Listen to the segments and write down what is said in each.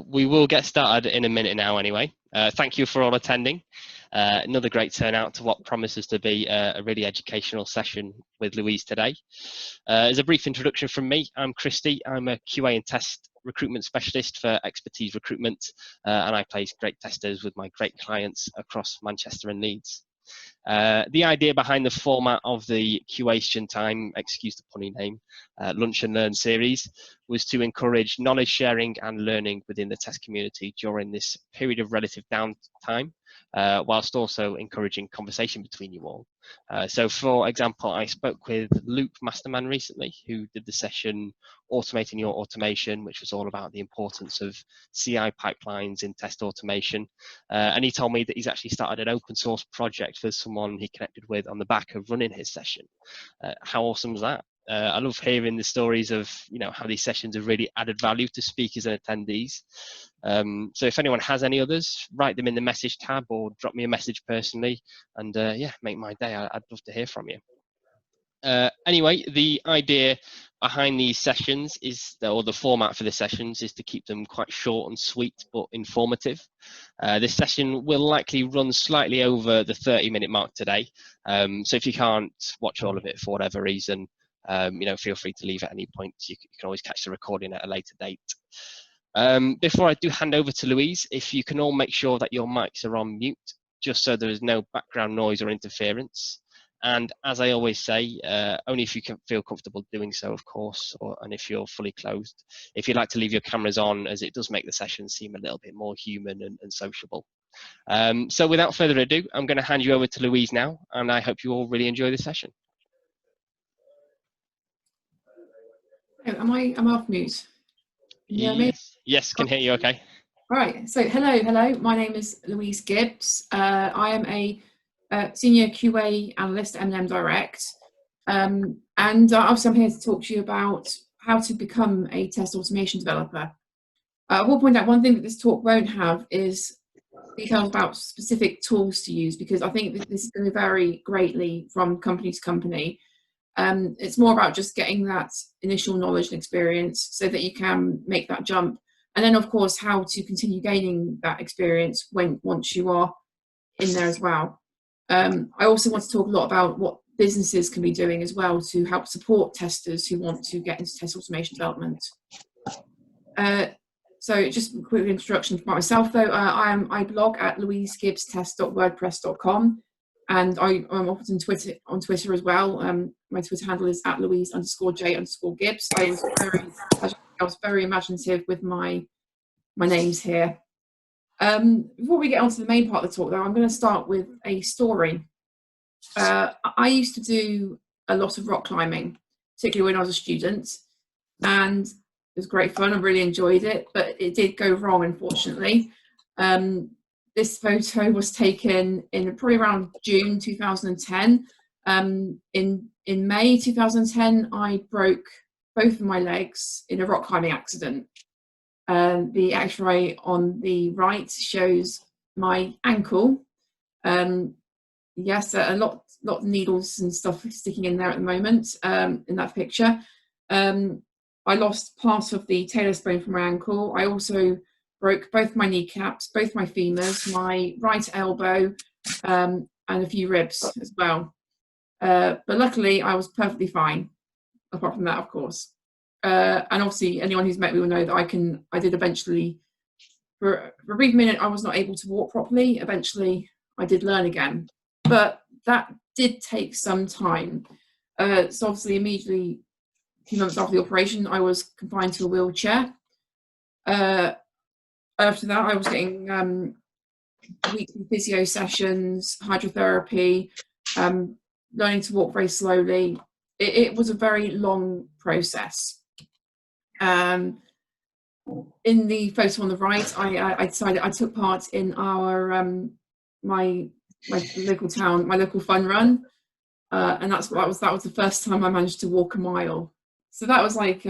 We will get started in a minute now anyway. Thank you for all attending. Another great turnout to what promises to be a really educational session with Louise today. As a brief introduction from me, I'm Christy. I'm a QA and test recruitment specialist for expertise recruitment, and I place great testers with my great clients across Manchester and Leeds. The idea behind the format of the QAstion time, excuse the punny name, Lunch and Learn series, was to encourage knowledge sharing and learning within the test community during this period of relative downtime, whilst also encouraging conversation between you all. So for example, I spoke with Luke Masterman recently, who did the session Automating Your Automation, which was all about the importance of CI pipelines in test automation. And he told me that he's actually started an open source project for someone he connected with on the back of running his session. How awesome was that? I love hearing the stories of how these sessions have really added value to speakers and attendees. So if anyone has any others, write them in the message tab or drop me a message personally, and yeah, make my day. I'd love to hear from you. Anyway, the idea behind these sessions is, or the format for the sessions is to keep them quite short and sweet but informative. This session will likely run slightly over the 30-minute mark today. So if you can't watch all of it for whatever reason, feel free to leave at any point. You can always catch the recording at a later date. Before I do hand over to Louise, if you can all make sure that your mics are on mute, just so there is no background noise or interference. And as I always say, only if you can feel comfortable doing so, of course, and if you're fully closed. If you'd like to leave your cameras on, as it does make the session seem a little bit more human and sociable. So without further ado, I'm going to hand you over to Louise now, and I hope you all really enjoy the session. Am I off mute? Yes, can hear you okay. All right, so hello. My name is Louise Gibbs. I am a senior QA analyst at M&M Direct. And obviously I'm here to talk to you about how to become a test automation developer. I will point out one thing that this talk won't have is details about specific tools to use, because I think that this is going to vary greatly from company to company. It's more about just getting that initial knowledge and experience so that you can make that jump. And then, of course, how to continue gaining that experience once you are in there as well. I also want to talk a lot about what businesses can be doing as well to help support testers who want to get into test automation development. So just a quick introduction about myself, though. I blog at louisegibbstest.wordpress.com, and I'm often on Twitter as well. My Twitter handle is at @Louise_J_Gibbs. I was very imaginative with my names here. Before we get on to the main part of the talk, though, I'm going to start with a story. I used to do a lot of rock climbing, particularly when I was a student, and it was great fun. I really enjoyed it, but it did go wrong, unfortunately. This photo was taken in probably around June 2010. In May 2010, I broke both of my legs in a rock climbing accident. The X-ray on the right shows my ankle. Yes, a lot of needles and stuff sticking in there at the moment in that picture. I lost part of the talus bone from my ankle. I also broke both my kneecaps, both my femurs, my right elbow, and a few ribs as well. But luckily, I was perfectly fine, apart from that, of course. And obviously, anyone who's met me will know that I did eventually, for a brief minute, I was not able to walk properly. Eventually, I did learn again. But that did take some time. So obviously, immediately, a few months after the operation, I was confined to a wheelchair. After that, I was getting weekly physio sessions, hydrotherapy, learning to walk very slowly. It was a very long process. In the photo on the right, I decided I took part in our my local town, my local fun run, and that was the first time I managed to walk a mile. So that was like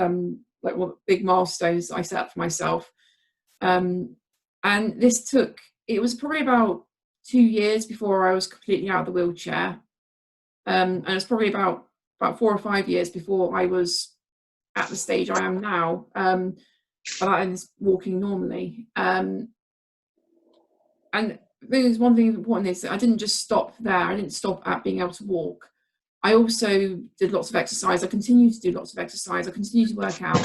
what big milestones I set up for myself. And it was probably about 2 years before I was completely out of the wheelchair. And it's probably about 4 or 5 years before I was at the stage I am now. but I was walking normally. And I think one thing important is that I didn't just stop there. I didn't stop at being able to walk. I also did lots of exercise. I continue to do lots of exercise. I continue to work out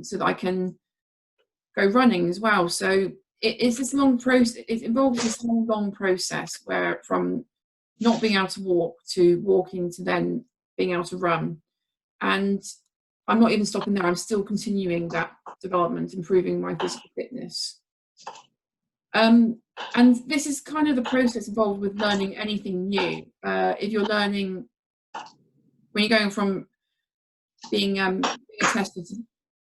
so that I can go running as well. So it's this long process. It involves this whole long process where from not being able to walk to walking to then being able to run. And I'm not even stopping there. I'm still continuing that development, improving my physical fitness. And this is kind of the process involved with learning anything new. If you're learning, when you're going from being a tester to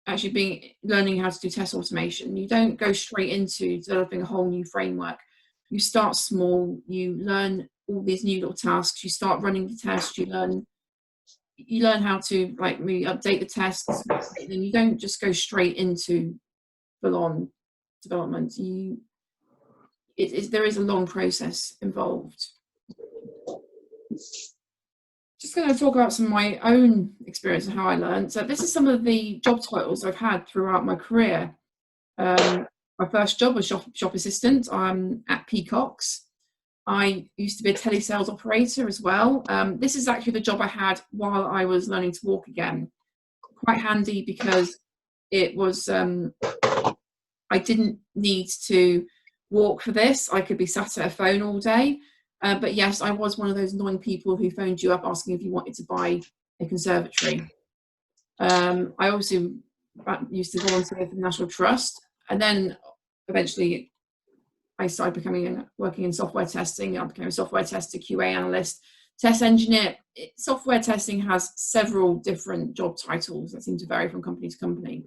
actually learning how to do test automation, you don't go straight into developing a whole new framework. You start small, you learn all these new little tasks, you start running the test, you learn how to like maybe update the tests, and then you don't just go straight into full-on development. There is a long process involved. Just going to talk about some of my own experience and how I learned. So this is some of the job titles I've had throughout my career. My first job was shop assistant at Peacocks. I used to be a telesales operator as well. This is actually the job I had while I was learning to walk again. Quite handy because it was, I didn't need to walk for this. I could be sat at a phone all day. But yes, I was one of those annoying people who phoned you up asking if you wanted to buy a conservatory. I also used to volunteer for the National Trust, and then eventually I started working in software testing. I became a software tester, QA analyst, test engineer. Software testing has several different job titles that seem to vary from company to company.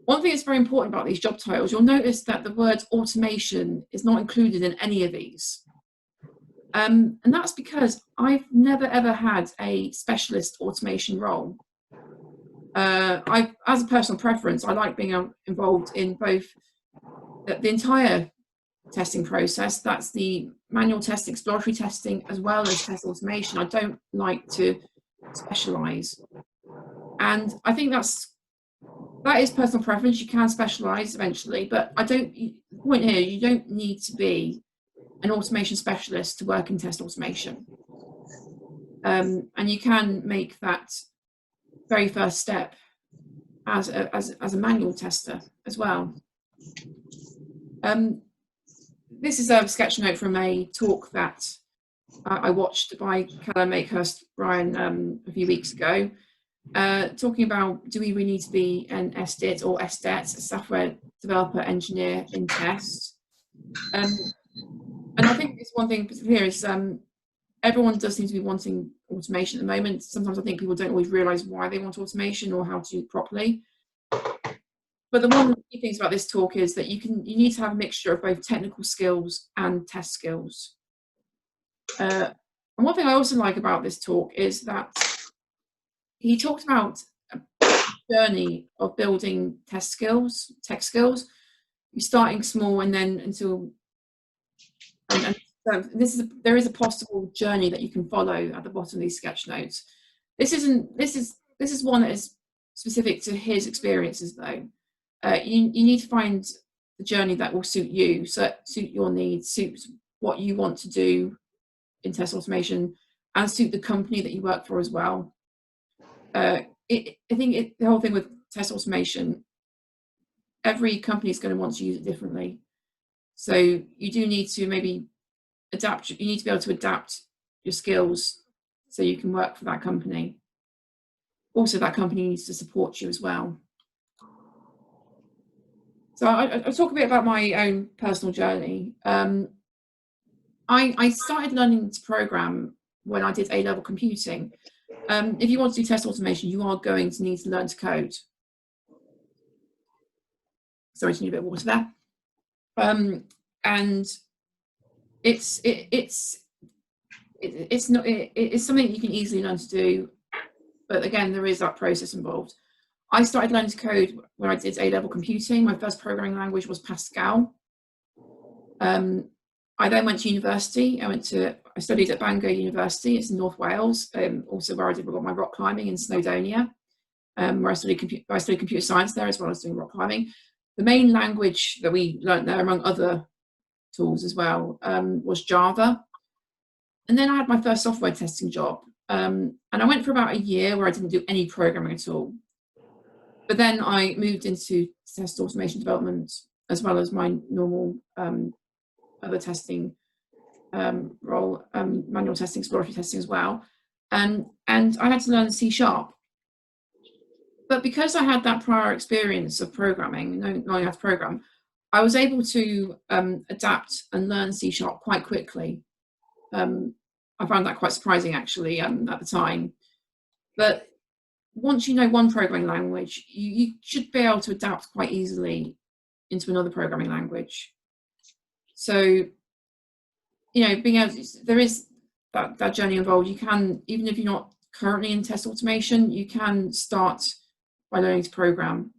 One thing that's very important about these job titles, you'll notice that the word automation is not included in any of these. And that's because I've never ever had a specialist automation role. As a personal preference, I like being involved in both the entire testing process. That's the manual testing, exploratory testing, as well as test automation. I don't like to specialize. And I think that is personal preference. You can specialize eventually, but the point here, you don't need to be an automation specialist to work in test automation. And you can make that very first step as a manual tester as well. This is a sketch note from a talk that I watched by Callum Akehurst Brian a few weeks ago, talking about, do we really need to be an SDIT or SDET, a software developer engineer in test? And I think it's one thing here is everyone does seem to be wanting automation at the moment. Sometimes I think people don't always realize why they want automation or how to do it properly. But one of the key things about this talk is that you need to have a mixture of both technical skills and test skills. And one thing I also like about this talk is that he talked about a journey of building tech skills. You're starting small and then until, and so there is a possible journey that you can follow at the bottom of these sketch notes. This is one that is specific to his experiences though. You need to find the journey that will suit you, suit your needs, suit what you want to do in test automation, and suit the company that you work for as well. I think the whole thing with test automation, every company is going to want to use it differently. So you do need to maybe adapt. You need to be able to adapt your skills so you can work for that company. Also, that company needs to support you as well. So I'll talk a bit about my own personal journey. I started learning to program when I did A-level computing. If you want to do test automation, you are going to need to learn to code. Sorry, I need a bit of water there. And it's something you can easily learn to do, but again, there is that process involved. I started learning to code when I did A-level computing. My first programming language was Pascal. I then went to university. I studied at Bangor University. It's in North Wales, also where I got my rock climbing in Snowdonia. where I studied computer science there as well as doing rock climbing. The main language that we learnt there, among other tools as well, was Java. And then I had my first software testing job. And I went for about a year where I didn't do any programming at all. But then I moved into test automation development as well as my normal other testing role, manual testing, exploratory testing as well. And I had to learn C#. But because I had that prior experience of programming, knowing how to program, I was able to adapt and learn C# quite quickly. I found that quite surprising, actually, at the time. But once you know one programming language, you should be able to adapt quite easily into another programming language. So, you know, being able to, there is that journey involved. You can, even if you're not currently in test automation, you can start by learning to program.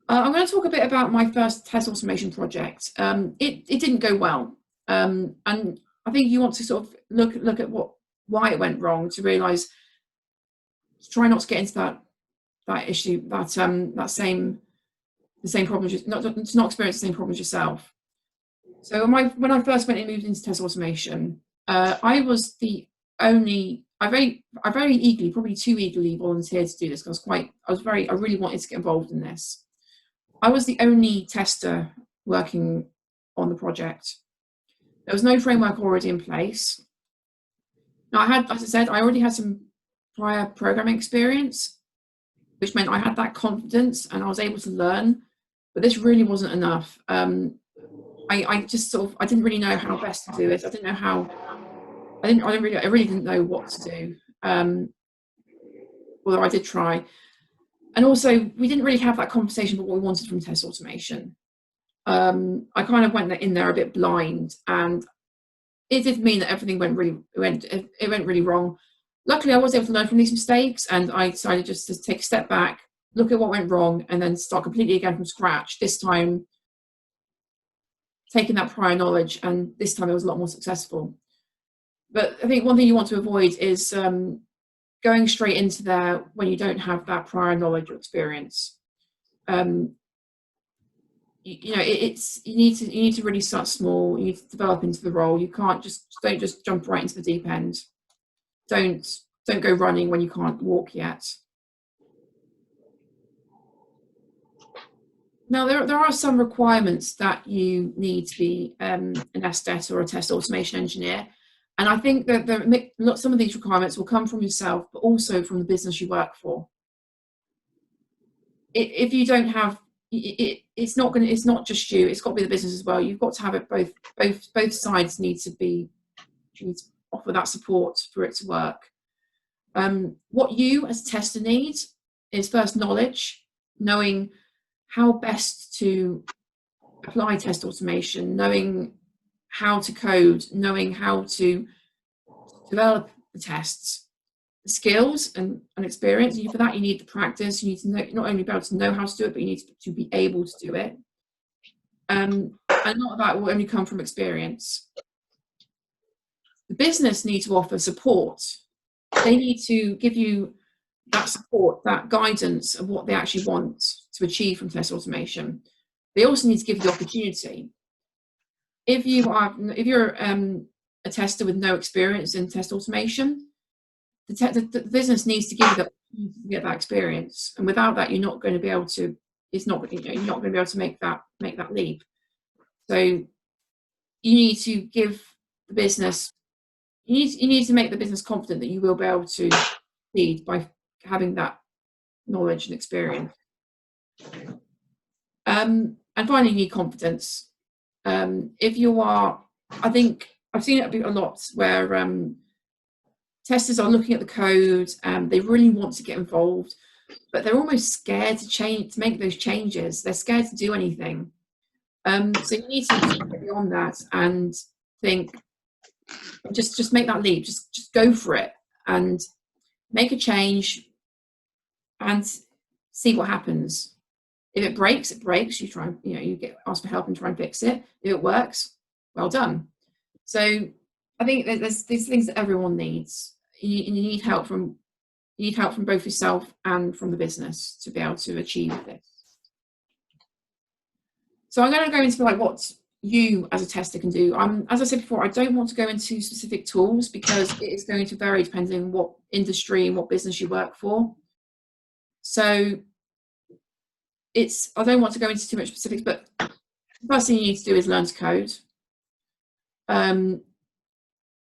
I'm going to talk a bit about my first test automation project. It didn't go well, and I think you want to sort of look at why it went wrong to realise, try not to get into that issue, the same problems, not experience the same problems yourself. So when I first moved into test automation, I was the only. I very eagerly, probably too eagerly, volunteered to do this because I really wanted to get involved in this. I was the only tester working on the project. There was no framework already in place. Now as I said, I already had some prior programming experience, which meant I had that confidence and I was able to learn, but this really wasn't enough. I didn't really know how best to do it. I didn't know how. I really didn't know what to do. Although I did try. And also, we didn't really have that conversation about what we wanted from test automation. I kind of went in there a bit blind, and it did mean that everything went really wrong. Luckily, I was able to learn from these mistakes, and I decided just to take a step back, look at what went wrong, and then start completely again from scratch. This time, taking that prior knowledge, and this time it was a lot more successful. But I think one thing you want to avoid is going straight into there when you don't have that prior knowledge or experience. You need to really start small. You need to develop into the role. You don't just jump right into the deep end. Don't go running when you can't walk yet. Now there are some requirements that you need to be an SDET or a test automation engineer. And I think that some of these requirements will come from yourself, but also from the business you work for. If you don't have, it's not just you. It's got to be the business as well. You've got to have it both. Both sides need to offer that support for it to work. What you as a tester need is first knowledge, knowing how best to apply test automation, knowing how to code, knowing how to develop the tests, the skills and experience. And for that, you need the practice. You need to not only be able to know how to do it, but you need to be able to do it. And not of that will only come from experience. The business needs to offer support. They need to give you that support, that guidance of what they actually want to achieve from test automation. They also need to give you the opportunity. If you're a tester with no experience in test automation, the business needs to give you the opportunity to get that experience, and without that, you're not going to be able to. You're not going to be able to make that leap. So you need to give the business. You need to make the business confident that you will be able to lead by having that knowledge and experience. And finally, you need confidence. If you are, I think I've seen it a lot where testers are looking at the code and they really want to get involved, but they're almost scared to make those changes. They're scared to do anything. So you need to get beyond that and think, just make that leap. Just go for it and make a change and see what happens. If it breaks, it breaks. You try, you get asked for help and try and fix it. If it works, well done. So I think there's these things that everyone needs. You need help from You need help from both yourself and from the business to be able to achieve this. So I'm going to go into like what you as a tester can do. As I said before, I don't want to go into specific tools because it is going to vary depending on what industry and what business you work for. So I don't want to go into too much specifics, but the first thing you need to do is learn to code. I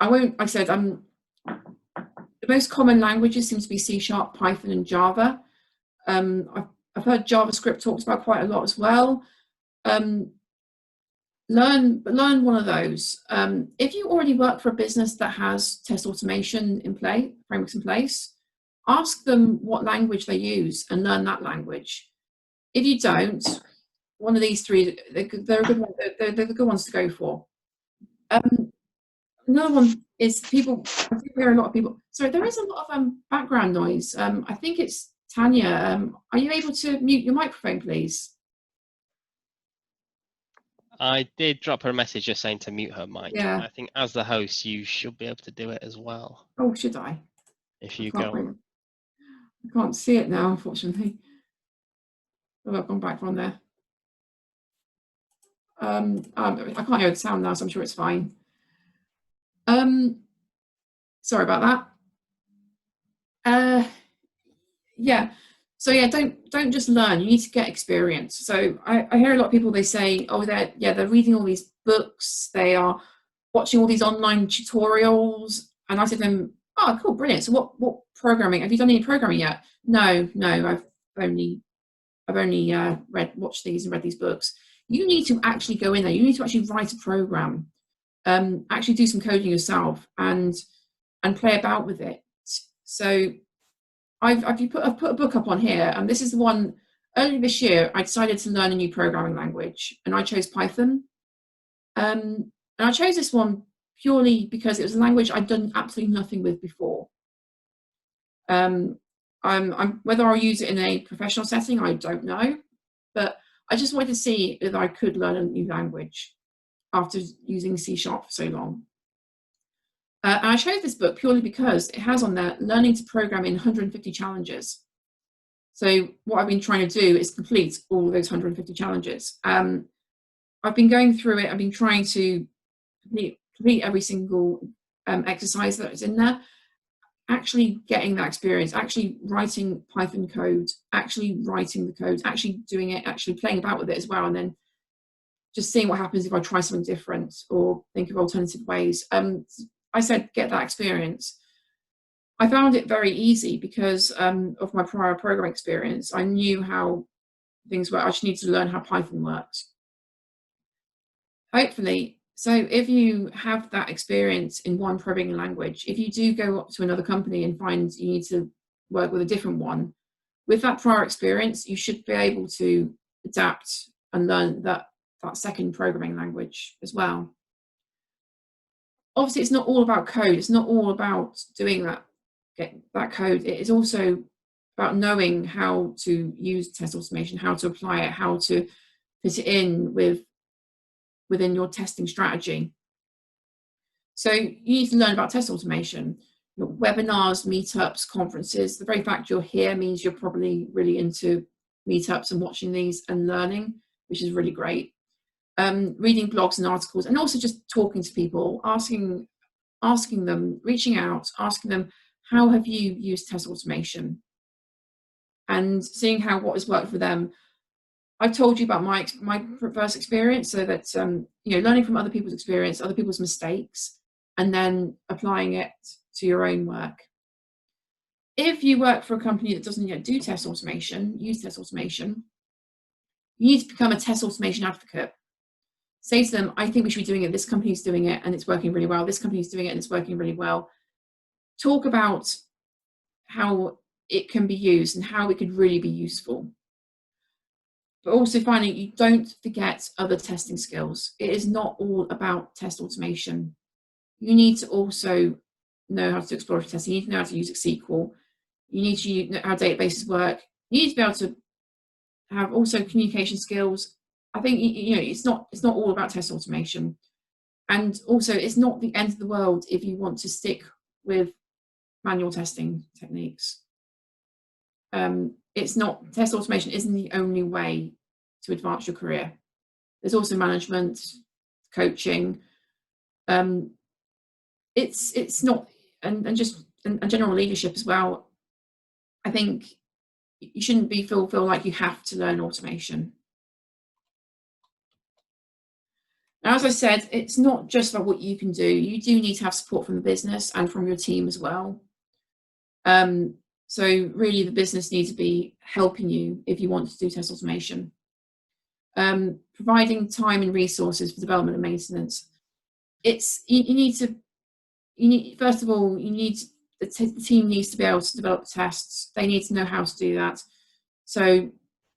won't, like I said, the most common languages seem to be C#, Python, and Java. I've heard JavaScript talked about quite a lot as well. Learn one of those. If you already work for a business that has test automation frameworks in place, ask them what language they use and learn that language. If you don't, one of these three, they're the good ones to go for. Another one is I think there are a lot of people. Sorry, there is a lot of background noise. I think it's Tanya. Are you able to mute your microphone, please? I did drop her a message just saying to mute her mic. Yeah. I think as the host, you should be able to do it as well. Oh, should I? If you go. I can't see it now, unfortunately. Oh, I've gone back from there. I can't hear the sound now, so I'm sure it's fine. Sorry about that. Yeah. So yeah, don't just learn. You need to get experience. So I hear a lot of people, they say, oh, they're reading all these books, they are watching all these online tutorials, and I said to them, oh, cool, brilliant. So what programming? Have you done any programming yet? No, I've only watched these and read these books. You need to actually go in there. You need to actually write a program, actually do some coding yourself, and play about with it. So I've put a book up on here, and this is the one. Earlier this year, I decided to learn a new programming language, and I chose Python. And I chose this one purely because it was a language I'd done absolutely nothing with before. Whether I'll use it in a professional setting, I don't know, but I just wanted to see if I could learn a new language after using C# for so long. And I chose this book purely because it has on there learning to program in 150 challenges. So what I've been trying to do is complete all of those 150 challenges. I've been going through it. I've been trying to complete every single exercise that's in there, actually getting that experience, actually writing Python code, actually writing the code, actually doing it, actually playing about with it as well, and then just seeing what happens if I try something different or think of alternative ways. I said, get that experience. I found it very easy because of my prior programming experience. I knew how things work. I just needed to learn how Python worked. Hopefully, so if you have that experience in one programming language, if you do go up to another company and find you need to work with a different one, with that prior experience, you should be able to adapt and learn that second programming language as well. Obviously, it's not all about code. It's not all about doing that code. It is also about knowing how to use test automation, how to apply it, how to fit it in within your testing strategy. So you need to learn about test automation. Your webinars, meetups, conferences. The very fact you're here means you're probably really into meetups and watching these and learning, which is really great. Reading blogs and articles, and also just talking to people, asking them, reaching out, asking them, how have you used test automation? And seeing what has worked for them. I've told you about my first experience, so that learning from other people's experience, other people's mistakes, and then applying it to your own work. If you work for a company that doesn't yet use test automation, you need to become a test automation advocate. Say to them, I think we should be doing it. This company's doing it and it's working really well. This company's doing it and it's working really well. Talk about how it can be used and how it could really be useful. But also finally, you don't forget other testing skills. It is not all about test automation. You need to also know how to do exploratory testing. You need to know how to use SQL. You need to know how databases work. You need to be able to have also communication skills. I think it's not all about test automation, and also it's not the end of the world if you want to stick with manual testing techniques. Test automation isn't the only way to advance your career. There's also management, coaching. It's not, and general leadership as well. I think you shouldn't feel like you have to learn automation. Now, as I said, it's not just about what you can do. You do need to have support from the business and from your team as well. So really, the business needs to be helping you if you want to do test automation. Providing time and resources for development and maintenance. First of all, the team needs to be able to develop tests. They need to know how to do that. So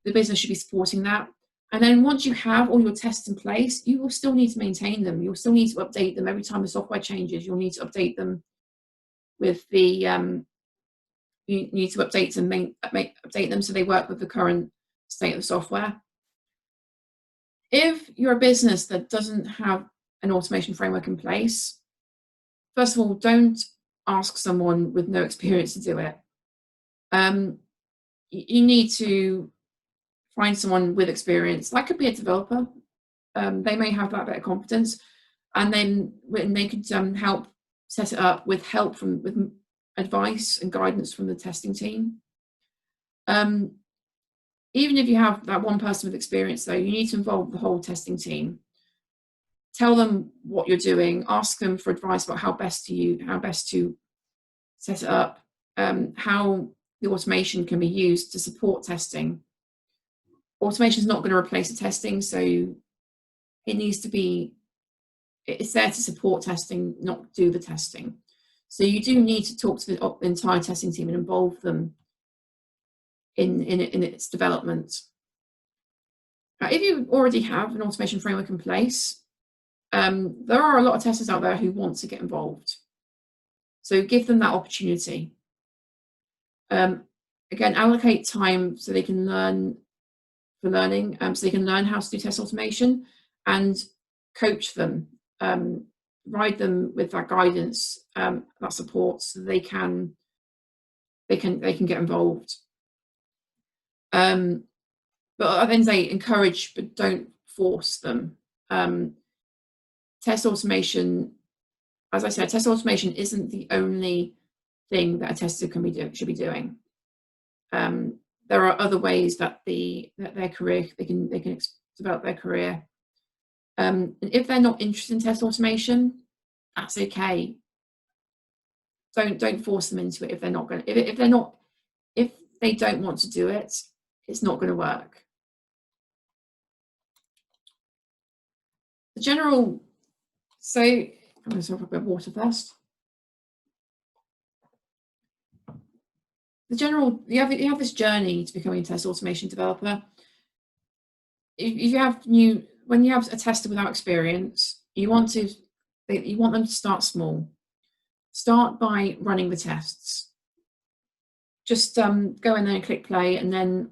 the business should be supporting that. And then once you have all your tests in place, you will still need to maintain them. You'll still need to update them every time the software changes. You'll need to update them with the you need to update them so they work with the current state of the software. If you're a business that doesn't have an automation framework in place, first of all, don't ask someone with no experience to do it. You need to find someone with experience. That could be a developer. They may have that bit of competence, and then they could help set it up with advice and guidance from the testing team. Even if you have that one person with experience, though, you need to involve the whole testing team. Tell them what you're doing. Ask them for advice about how best to set it up, how the automation can be used to support testing. Automation is not going to replace the testing, so it's there to support testing, not do the testing. So you do need to talk to the entire testing team and involve them in its development. Now, if you already have an automation framework in place, there are a lot of testers out there who want to get involved. So give them that opportunity. Again, allocate time so they can learn so they can learn how to do test automation, and coach them, provide them with that guidance, that support, so they can get involved. But I then say encourage, but don't force them. Test automation, as I said, test automation isn't the only thing that a tester should be doing. There are other ways that their career they can develop their career. And if they're not interested in test automation, that's okay. Don't force them into it if they're not going. If they don't want to do it, it's not going to work. The general. So I'm going to have a bit of water first. You have this journey to becoming a test automation developer. When you have a tester without experience, you want them to start small. Start by running the tests. Just go in there and click play, and then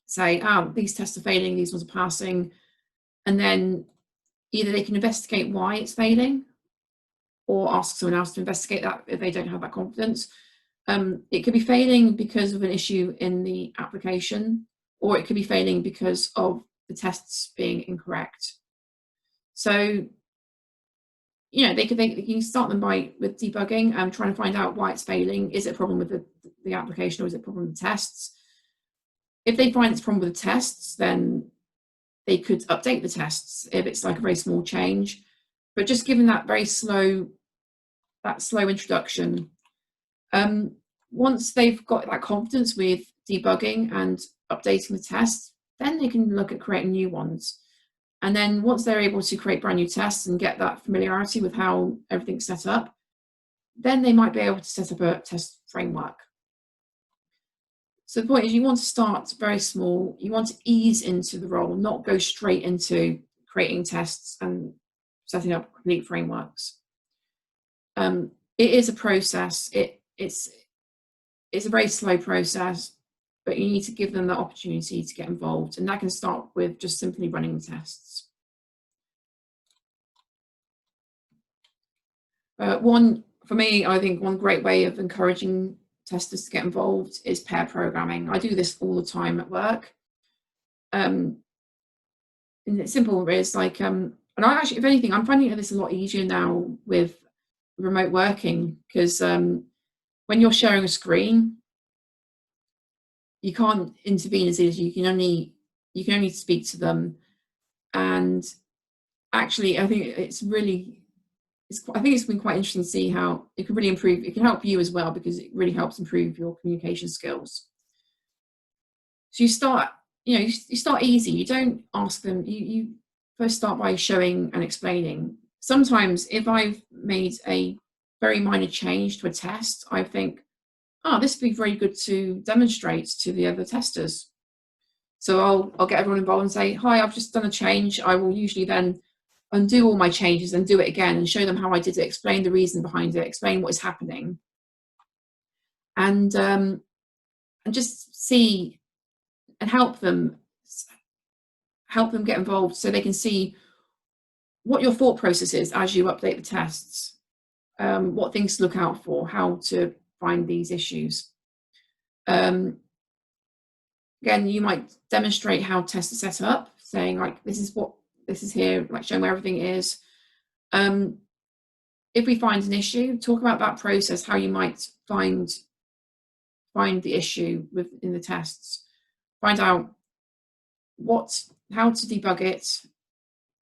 say, these tests are failing, these ones are passing, and then either they can investigate why it's failing, or ask someone else to investigate that if they don't have that confidence. It could be failing because of an issue in the application, or it could be failing because of the tests being incorrect. So, they can start them with debugging and trying to find out why it's failing. Is it a problem with the application, or is it a problem with the tests? If they find it's a problem with the tests, then they could update the tests if it's like a very small change. But just given that slow introduction, once they've got that confidence with debugging and updating the tests, then they can look at creating new ones. And then once they're able to create brand new tests and get that familiarity with how everything's set up, then they might be able to set up a test framework. So the point is, you want to start very small. You want to ease into the role, not go straight into creating tests and setting up complete frameworks. It is a process. It's a very slow process, but you need to give them the opportunity to get involved, and that can start with just simply running the tests. For me, I think one great way of encouraging testers to get involved is pair programming. I do this all the time at work. And it's simple. It's like, and I actually, if anything, I'm finding this a lot easier now with remote working, because when you're sharing a screen, you can't intervene as easy. You can only speak to them. And actually, I think it's been quite interesting to see how it can really improve. It can help you as well, because it really helps improve your communication skills. So you start easy. You don't ask them. You first start by showing and explaining. Sometimes if I've made a very minor change to a test, I think, oh, this would be very good to demonstrate to the other testers. So I'll get everyone involved and say, hi, I've just done a change. I will usually then undo all my changes and do it again and show them how I did it, explain the reason behind it, explain what is happening, and just see and help them get involved, so they can see what your thought process is as you update the tests, what things to look out for, how to find these issues. Again, you might demonstrate how tests are set up, saying like, this is here, like showing where everything is. If we find an issue, talk about that process, how you might find the issue within the tests, find out how to debug it,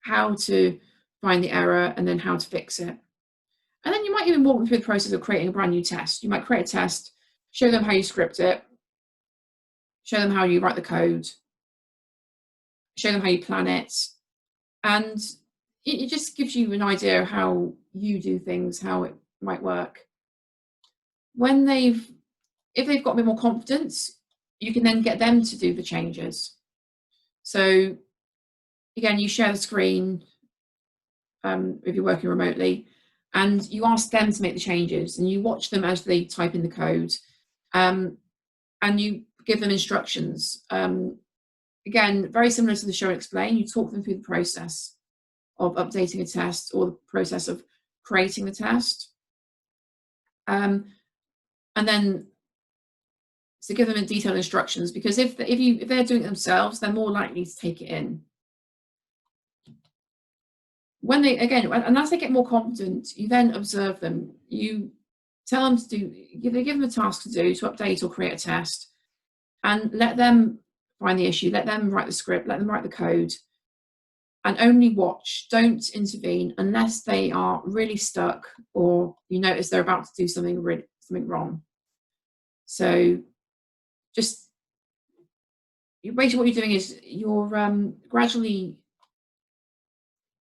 how to find the error, and then how to fix it. And then you might even walk them through the process of creating a brand new test. You might create a test, show them how you script it, show them how you write the code, show them how you plan it, and it just gives you an idea of how you do things, how it might work. If they've got a bit more confidence, you can then get them to do the changes. So again, you share the screen if you're working remotely, and you ask them to make the changes, and you watch them as they type in the code, and you give them instructions. Again, very similar to the show and explain, you talk them through the process of updating a test or the process of creating the test. And then so give them detailed instructions, because if they're doing it themselves, they're more likely to take it in. When and as they get more confident, you then observe them. You tell them give them a task to do, to update or create a test, and let them find the issue, let them write the script, let them write the code, and only watch. Don't intervene unless they are really stuck or you notice they're about to do something wrong. So just basically what you're doing is you're gradually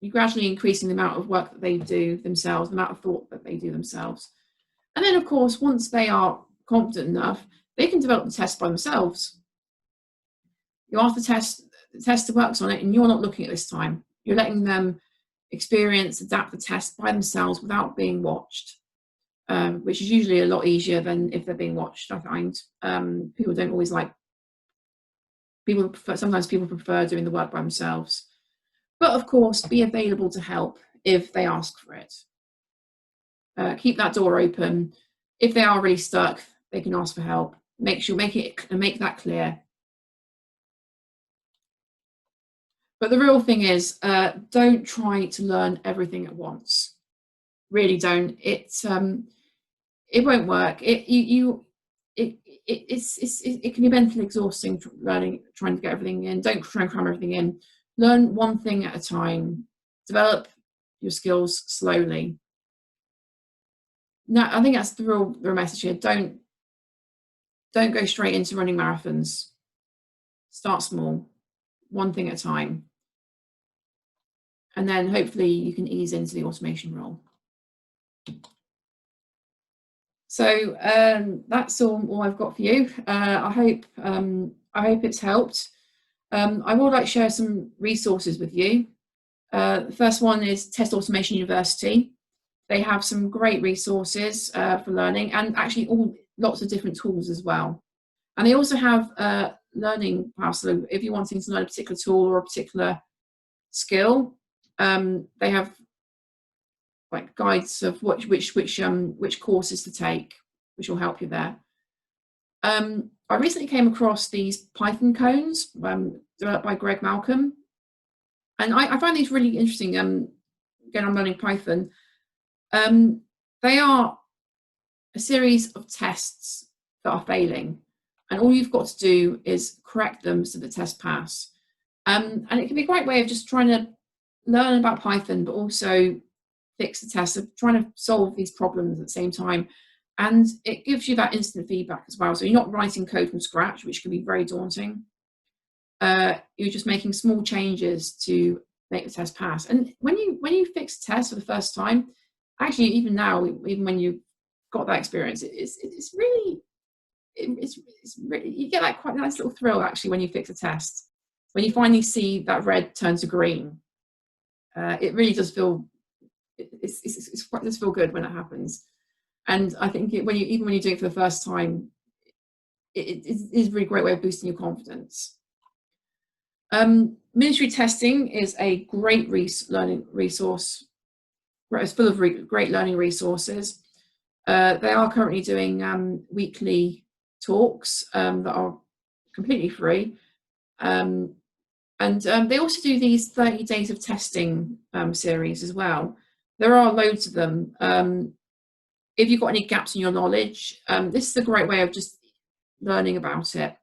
increasing the amount of work that they do themselves, the amount of thought that they do themselves. And then, of course, once they are confident enough, they can develop the test by themselves. You ask the tester works on it, and you're not looking at this time. You're letting them experience, adapt the test by themselves without being watched, which is usually a lot easier than if they're being watched, I find. People don't always like, sometimes people prefer doing the work by themselves. But of course, be available to help if they ask for it. Keep that door open. If they are really stuck, they can ask for help. Make that clear. But the real thing is, don't try to learn everything at once. Really don't. It won't work. It can be mentally exhausting trying to get everything in. Don't try and cram everything in. Learn one thing at a time. Develop your skills slowly. Now, I think that's the real message here. Don't go straight into running marathons. Start small, one thing at a time. And then hopefully you can ease into the automation role. So that's all I've got for you. I hope it's helped. I would like to share some resources with you. The first one is Test Automation University. They have some great resources for learning, and actually lots of different tools as well. And they also have learning paths. So if you're wanting to learn a particular tool or a particular skill, they have like guides of which courses to take, which will help you there. I recently came across these Python cones developed by Greg Malcolm, and I find these really interesting. Again, I'm learning Python. They are a series of tests that are failing, and all you've got to do is correct them so the tests pass. And it can be a great way of just trying to learn about Python, but also fix the tests, of trying to solve these problems at the same time. And it gives you that instant feedback as well. So you're not writing code from scratch, which can be very daunting. You're just making small changes to make the test pass. And when you fix a test for the first time, actually, even now, even when you've got that experience, it's really you get that quite nice little thrill actually when you fix a test. When you finally see that red turn to green, it really does feel it does feel good when it happens. And I think even when you do it for the first time, it is a really great way of boosting your confidence. Military testing is a great learning resource. It's full of great learning resources. They are currently doing weekly talks that are completely free. And they also do these 30 days of testing series as well. There are loads of them. If you've got any gaps in your knowledge, this is a great way of just learning about it.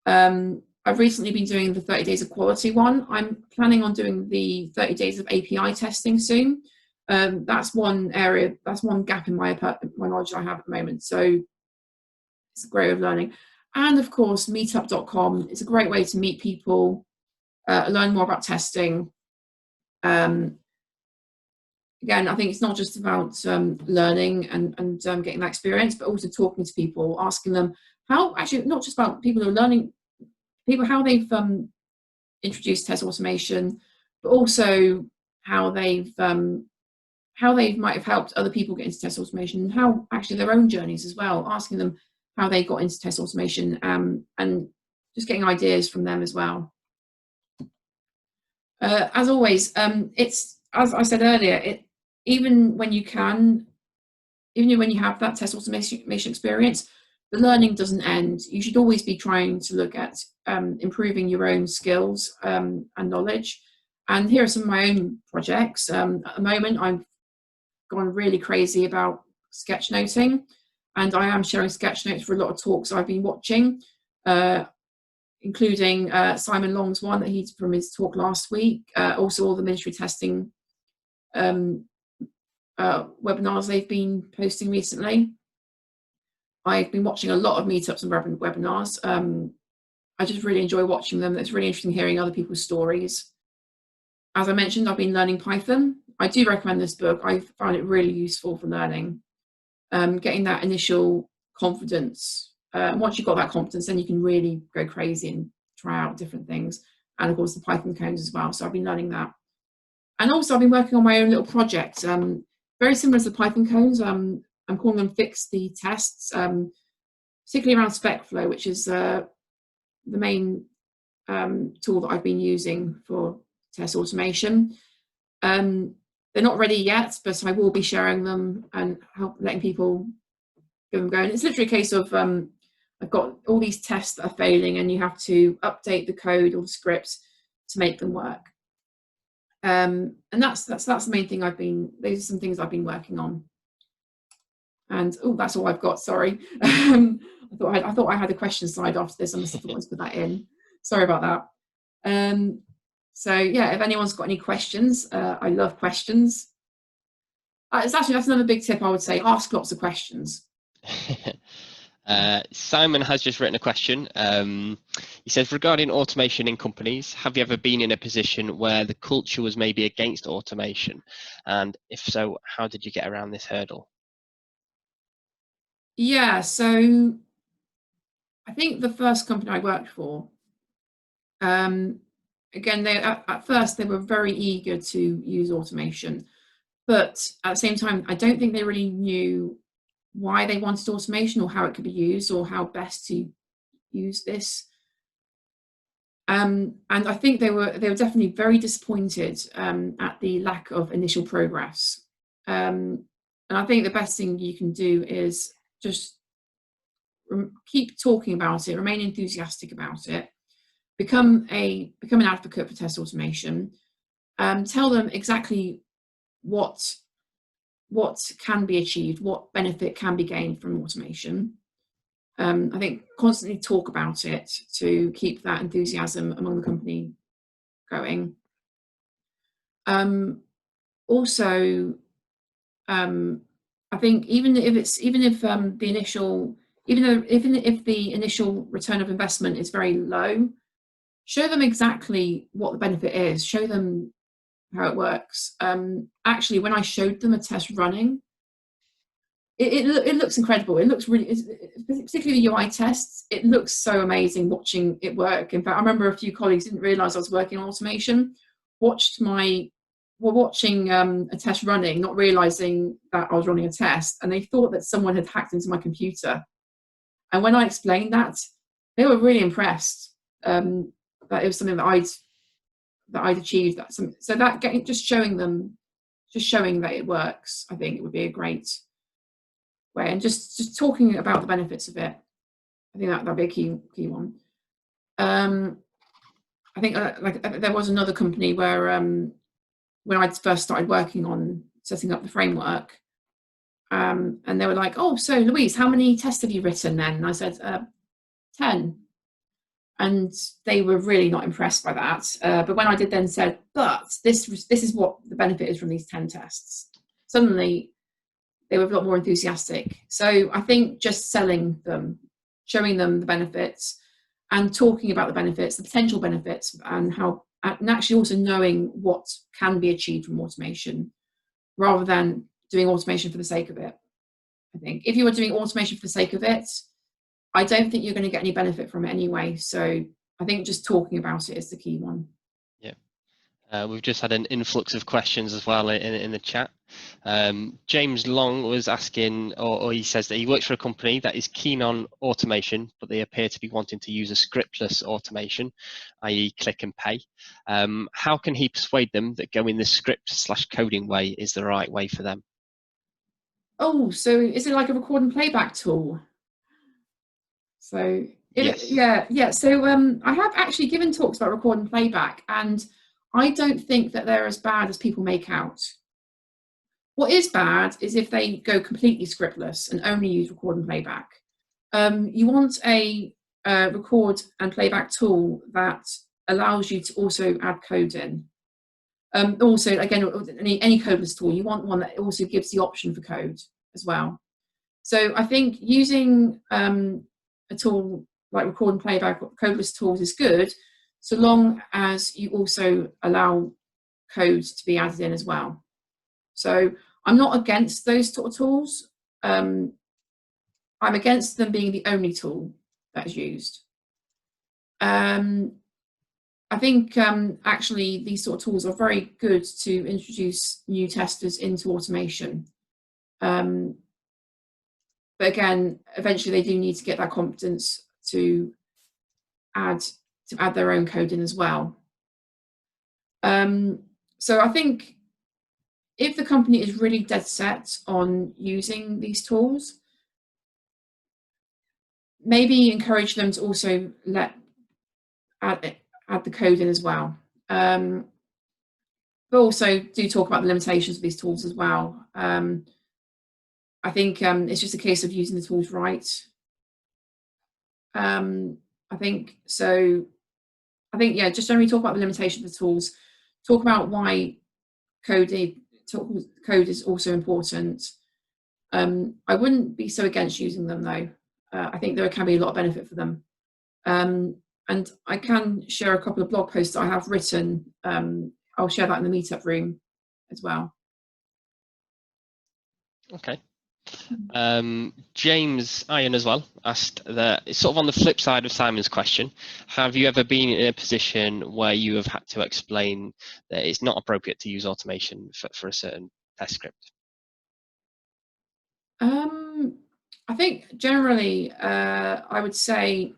I've recently been doing the 30 days of quality one. I'm planning on doing the 30 days of API testing soon. That's one area, that's one gap in my knowledge I have at the moment. So it's a great way of learning. And of course, meetup.com is a great way to meet people, learn more about testing. Again, I think it's not just about learning and getting that experience, but also talking to people, asking them how, actually not just about people who are learning, people how they've introduced test automation, but also how they might have helped other people get into test automation, and how actually their own journeys as well, asking them how they got into test automation, and just getting ideas from them as well. As always, it's, as I said earlier, even when you have that test automation experience, the learning doesn't end. You should always be trying to look at improving your own skills and knowledge. And here are some of my own projects. At the moment, I've gone really crazy about sketchnoting, and I am sharing sketch notes for a lot of talks I've been watching, including Simon Long's one that he's from his talk last week. Also, all the military testing webinars they've been posting recently. I've been watching a lot of meetups and webinars. I just really enjoy watching them. It's really interesting hearing other people's stories. As I mentioned, I've been learning Python. I do recommend this book. I found it really useful for learning, getting that initial confidence. Once you've got that confidence, then you can really go crazy and try out different things. And of course, the Python codes as well. So I've been learning that. And also, I've been working on my own little project, very similar to the Python codes. I'm calling them Fix the Tests, particularly around SpecFlow, which is the main tool that I've been using for test automation. They're not ready yet, but I will be sharing them and letting people give them a go. And it's literally a case of I've got all these tests that are failing, and you have to update the code or the scripts to make them work. And that's the main thing these are some things I've been working on. And that's all I've got, sorry. I thought I had a question slide after this. I must have forgotten to put that in. Sorry about that. So yeah, if anyone's got any questions, I love questions. That's another big tip I would say, ask lots of questions. Simon has just written a question. He says, regarding automation in companies, have you ever been in a position where the culture was maybe against automation? And if so, how did you get around this hurdle? Yeah, so I think the first company I worked for, again, at first they were very eager to use automation, but at the same time, I don't think they really knew why they wanted automation or how it could be used or how best to use this. And I think they were definitely very disappointed at the lack of initial progress. And I think the best thing you can do is just keep talking about it, remain enthusiastic about it, become an advocate for test automation, tell them exactly what can be achieved, what benefit can be gained from automation. I think constantly talk about it to keep that enthusiasm among the company going. Also, I think even if the initial return of investment is very low, show them exactly what the benefit is. Show them how it works. Actually, when I showed them a test running, it looks incredible. It looks really, particularly the UI tests, it looks so amazing watching it work. In fact, I remember a few colleagues didn't realize I was working on automation, were watching a test running, not realizing that I was running a test, and they thought that someone had hacked into my computer. And when I explained that, they were really impressed that it was something that I'd achieved. So that just showing that it works, I think it would be a great way, and just talking about the benefits of it. I think that'd be a key one. I think there was another company where when I first started working on setting up the framework, and they were like, "Oh, so Louise, how many tests have you written then?" And I said, 10. And they were really not impressed by that. But when I did then said, "But this is what the benefit is from these 10 tests," suddenly they were a lot more enthusiastic. So I think just selling them, showing them the benefits, and talking about the benefits, the potential benefits, and actually also knowing what can be achieved from automation, rather than doing automation for the sake of it. I think if you were doing automation for the sake of it, I don't think you're going to get any benefit from it anyway. So I think just talking about it is the key one. Yeah. We've just had an influx of questions as well in the chat. James Long was asking, or he says that he works for a company that is keen on automation, but they appear to be wanting to use a scriptless automation, i.e. click and pay. How can he persuade them that going the script/coding way is the right way for them? Oh, so is it like a record and playback tool? So yes. Yeah. So I have actually given talks about record and playback, and I don't think that they're as bad as people make out. What is bad is if they go completely scriptless and only use record and playback. You want a record and playback tool that allows you to also add code in. Also, again, any codeless tool, you want one that also gives the option for code as well. So I think using a tool like record and playback or codeless tools is good, so long as you also allow code to be added in as well. So I'm not against those sort of tools. I'm against them being the only tool that is used. I think actually these sort of tools are very good to introduce new testers into automation. But again, eventually they do need to get that competence to add their own code in as well. So I think if the company is really dead set on using these tools, maybe encourage them to also add the code in as well. But also do talk about the limitations of these tools as well. I think it's just a case of using the tools right. I think yeah, just generally talk about the limitations of the tools. Talk about why code is also important. I wouldn't be so against using them though. I think there can be a lot of benefit for them. And I can share a couple of blog posts that I have written. I'll share that in the meetup room as well. Okay. James Iron as well asked that, sort of on the flip side of Simon's question, have you ever been in a position where you have had to explain that it's not appropriate to use automation for a certain test script? I think generally I would say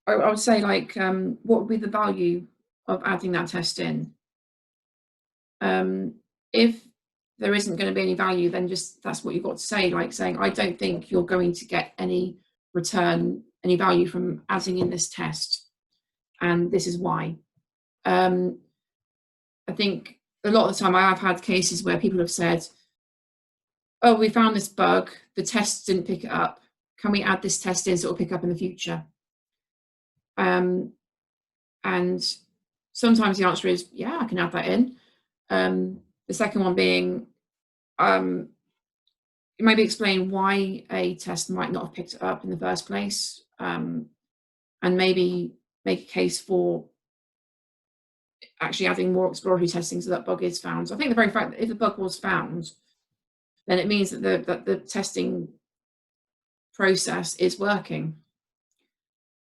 like what would be the value of adding that test in? If there isn't going to be any value, then just that's what you've got to say, like saying, I don't think you're going to get any return any value from adding in this test, and this is why. I think a lot of the time I have had cases where people have said, oh, we found this bug, the test didn't pick it up. Can we add this test in so it'll pick up in the future? And sometimes the answer is, yeah, I can add that in. The second one being, maybe explain why a test might not have picked it up in the first place, and maybe make a case for actually adding more exploratory testing so that bug is found. So I think the very fact that if the bug was found, then it means that the testing process is working.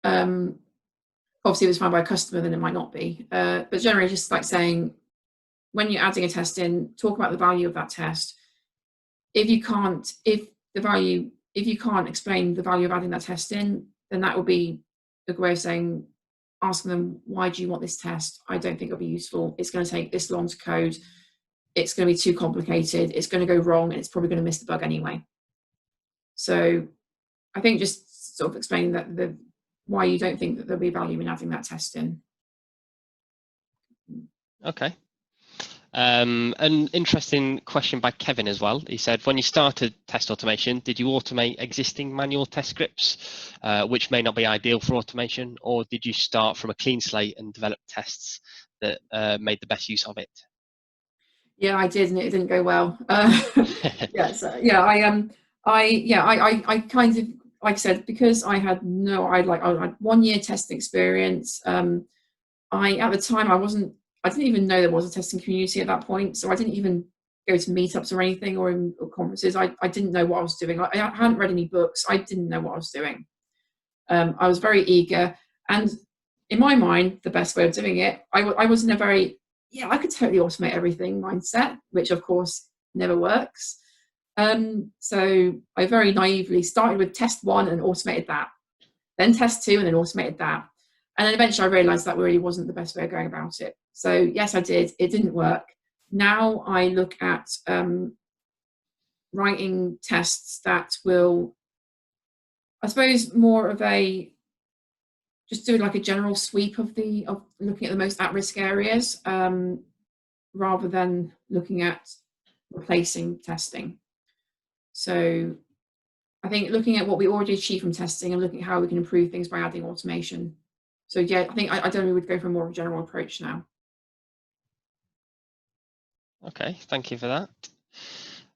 Obviously, if it was found by a customer, then it might not be. But generally, just like saying, when you're adding a test in, talk about the value of that test. If you can't explain the value of adding that test in, then that would be a good way of saying, asking them, why do you want this test? I don't think it'll be useful. It's going to take this long to code. It's going to be too complicated. It's going to go wrong, and it's probably going to miss the bug anyway. So I think just sort of explaining that why you don't think that there'll be value in adding that test in. Okay. An interesting question by Kevin as well. He said, when you started test automation, did you automate existing manual test scripts, which may not be ideal for automation, or did you start from a clean slate and develop tests that made the best use of it? Yeah, I did, and it didn't go well. Yeah, so yeah, I kind of, like I said, because I had 1 year testing experience. At the time I didn't even know there was a testing community at that point, so I didn't even go to meetups or anything or conferences. I didn't know what I was doing. I hadn't read any books. I didn't know what I was doing. I was very eager, and in my mind, the best way of doing it, I was in a very, yeah, I could totally automate everything mindset, which of course never works. So I very naively started with test 1 and automated that, then test 2 and then automated that. And then eventually I realized that really wasn't the best way of going about it. So yes, I did. It didn't work. Now I look at writing tests that will, I suppose, more of just doing like a general sweep of looking at the most at-risk areas, rather than looking at replacing testing. So I think looking at what we already achieved from testing and looking at how we can improve things by adding automation. So yeah, I think I generally would go for more of a general approach now. Okay, thank you for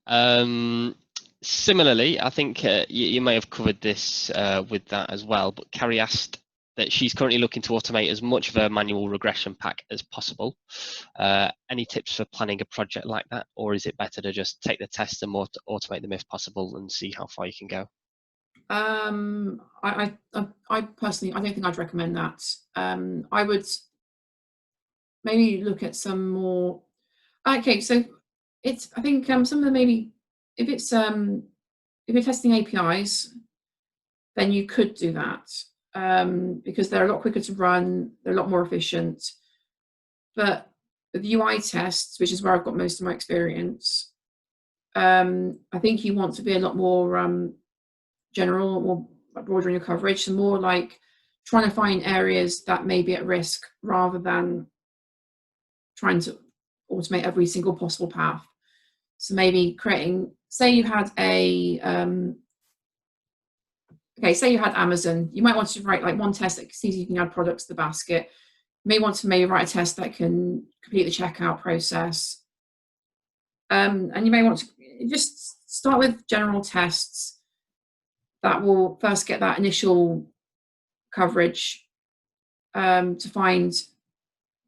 that. Similarly, I think you may have covered this with that as well, but Carrie asked that she's currently looking to automate as much of her manual regression pack as possible. Any tips for planning a project like that, or is it better to just take the tests and automate them if possible and see how far you can go? I personally, I don't think I'd recommend that. I would maybe look at some more. Okay, so I think some of them, maybe if you're testing APIs, then you could do that, because they're a lot quicker to run, they're a lot more efficient. But with UI tests, which is where I've got most of my experience, I think you want to be a lot more general, more broader in your coverage, so more like trying to find areas that may be at risk rather than trying to automate every single possible path. So maybe creating, say you had say you had Amazon, you might want to write like one test that sees you can add products to the basket. You may want to write a test that can complete the checkout process. And you may want to just start with general tests that will first get that initial coverage, to find,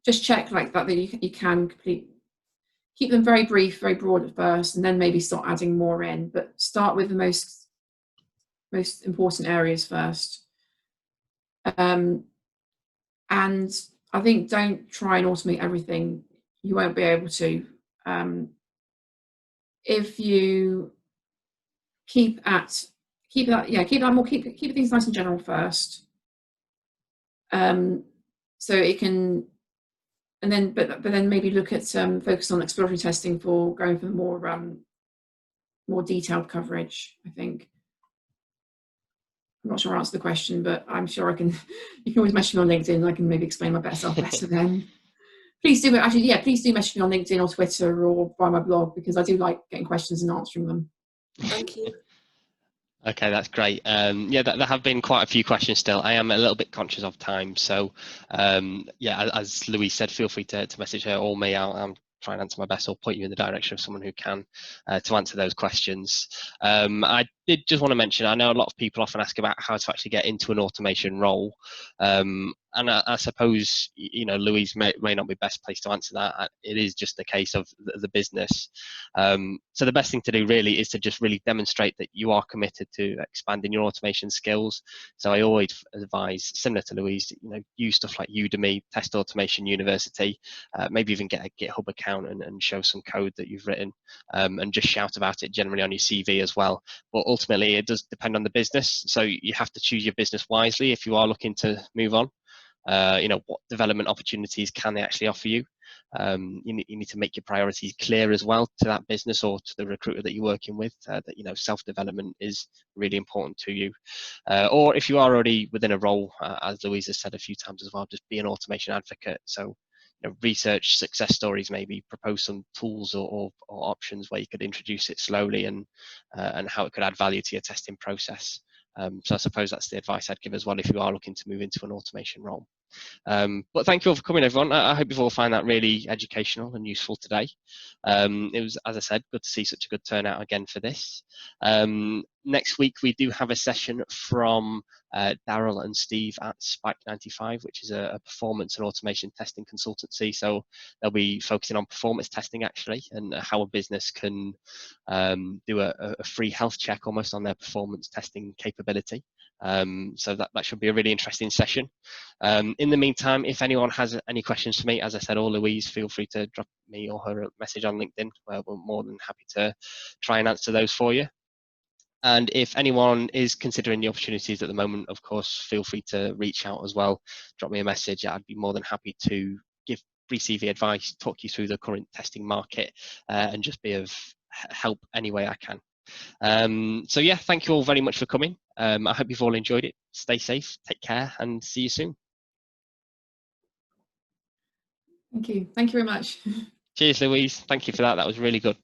just check like that you can complete. Keep them very brief, very broad at first, and then maybe start adding more in, but start with the most important areas first. And I think don't try and automate everything. You won't be able to. If you keep things nice and general first. So it can, and then but then maybe look at focus on exploratory testing for going for more detailed coverage, I think. not sure I answered the question, but I'm sure I can. You can always message me on LinkedIn, and I can maybe explain my better self better then. Please do, actually, yeah, please do message me on LinkedIn or Twitter or by my blog, because I do like getting questions and answering them. Thank you. Okay, that's great. Yeah, there have been quite a few questions still. I am a little bit conscious of time, so yeah, as Louise said, feel free to message her or me. I'll try and answer my best, or point you in the direction of someone who can to answer those questions. I did just want to mention, I know a lot of people often ask about how to actually get into an automation role, and I suppose, you know, Louise may not be best placed to answer that. It is just the case of the business. So the best thing to do really is to just really demonstrate that you are committed to expanding your automation skills. So I always advise, similar to Louise, you know, use stuff like Udemy, Test Automation University, maybe even get a GitHub account and show some code that you've written, and just shout about it generally on your CV as well. But ultimately, it does depend on the business. So you have to choose your business wisely if you are looking to move on. You know, what development opportunities can they actually offer you? You need to make your priorities clear as well to that business or to the recruiter that you're working with, that, you know, self-development is really important to you. Or if you are already within a role, as Louise has said a few times as well, just be an automation advocate. So, you know, research success stories, maybe propose some tools or options where you could introduce it slowly and how it could add value to your testing process. So I suppose that's the advice I'd give as well if you are looking to move into an automation role. But thank you all for coming, everyone. I hope you've all found that really educational and useful today. It was, as I said, good to see such a good turnout again for this. Next week, we do have a session from Daryl and Steve at Spike 95, which is a performance and automation testing consultancy. So they'll be focusing on performance testing, actually, and how a business can do a free health check almost on their performance testing capability. So that should be a really interesting session. In the meantime, if anyone has any questions for me, as I said, or Louise, feel free to drop me or her a message on LinkedIn. We're more than happy to try and answer those for you. And if anyone is considering the opportunities at the moment, of course, feel free to reach out as well. Drop me a message. I'd be more than happy to give free CV advice, talk you through the current testing market, and just be of help any way I can. So yeah, thank you all very much for coming. I hope you've all enjoyed it. Stay safe, take care, and see you soon. Thank you. Thank you very much. Cheers, Louise. Thank you for that. That was really good.